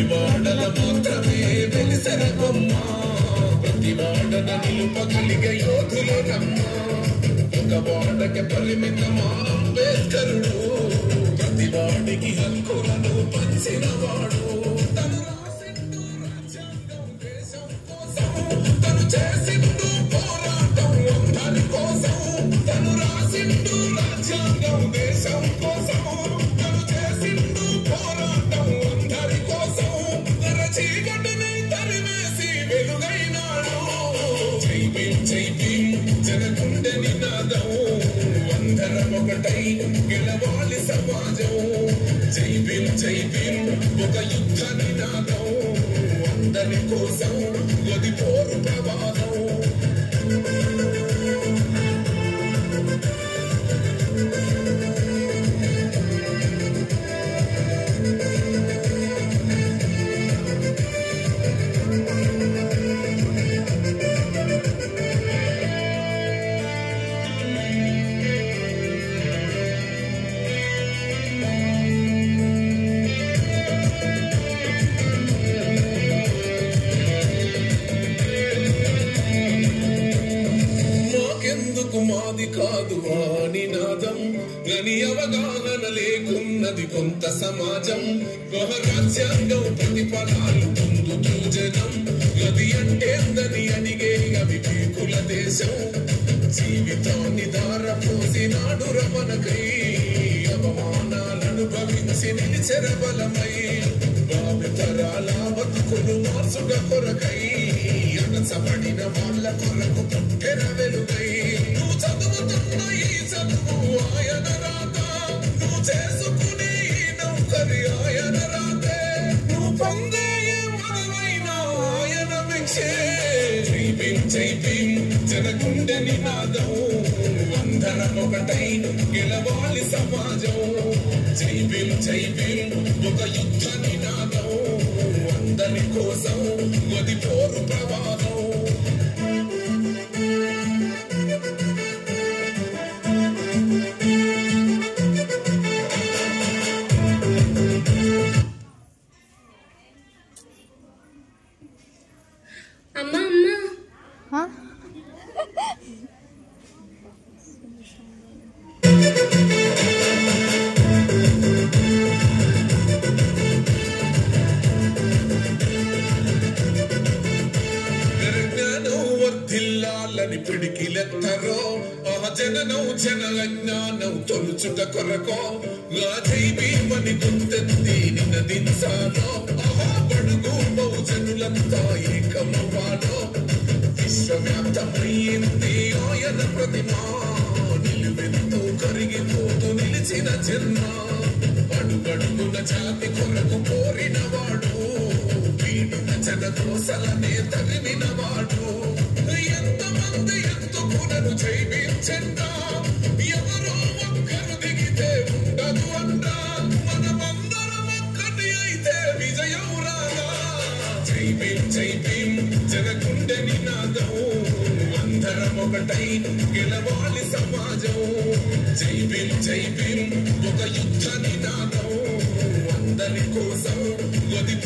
వాడల మాత్రమే వెలిసిన బొమ్మ ప్రతి వాడన నిలుపగలిగే యోధులు రమ్మ ఒక వాడకి పరిమితమా అంబేద్కరుడు ప్రతి వాడికి హక్కులను పంచిన వాడు తను రాసిండు రాజ్యాంగం దేశం కోసం తను చేసిండు పోరాటం అందరి కోసం తను రాసిండు రాజ్యాంగం దేశం కోసం తను చేసిండు పోరాటం అందరి కోసం చీకటిని తరివేసి వెలుగైనాడు జై భీమ్ జనగుండె నినాదం అందరం ఒకటై గెలవాలి సమాజం జై భీమ్ ఒక యుద్ధ నినాదం అందరి కోసం గది పోరు ప్రవాహం మాది కాదు ఆ నినాదం గని అవగాహన లేకున్నది కొంత సమాజం రాజ్యాంగం ప్రతిఫలాలు పొందుతూ జనం గది అంటే అందని అడిగే అవివేకుల దేశం జీవితాన్ని దారపోసినాడు రమణకై అవమానాలను భవించి నిలిచెర బలమై భావితరాల బతుకులు మార్చుట కొరకై అనసబడిన వాళ్ళ కొరకు పుట్టెర వెలుగై నువ్వు చదువుతున్న ఈ చదువు ఆయన రాత నువ్వు చేసుకునే ఈ నౌకరి ఆయన రాతే నువ్వు పొందే మదమైన ఆయన భిక్షే జై భీమ్ జనగుండె నినాదం అందరం ఒకటై గెలవాలి సమాజం జై భీమ్ ఒక యుద్ధ నినాదం అందరి కోసం గది పోరు ప్రవాహం పిడికిలెత్తరో ఆ జననం జన అజ్ఞానం తొలుచుట కొరకో జై భీమని గుర్తెత్తి నినదించాలో ఆహా బడుగు బహుజనులంతా ఏకమవ్వాలో విశ్వవ్యాప్తమైంది ఆయన ప్రతిమ నిలువెత్తు కరిగిపోతూ నిలిచిన జన్మ అడుగడుగున జాతి కొరకు కోరిన వాడు వీడిన జన దోసలనే తరిమిన వాడు ఎంతమంది ఎందుకునను జై భీమ్ జెండా ఎవరో ఒక్కరు దిగితే ఉండదు అంటా మనమందరం ఒక్కటి అయితే విజయం రాగా జై భీమ్ జనగుండె నినాదం అందరం ఒకటై గెలవాలి సమాజం జై భీమ్ ఒక యుద్ధ నినాదం అందరి కోసం గది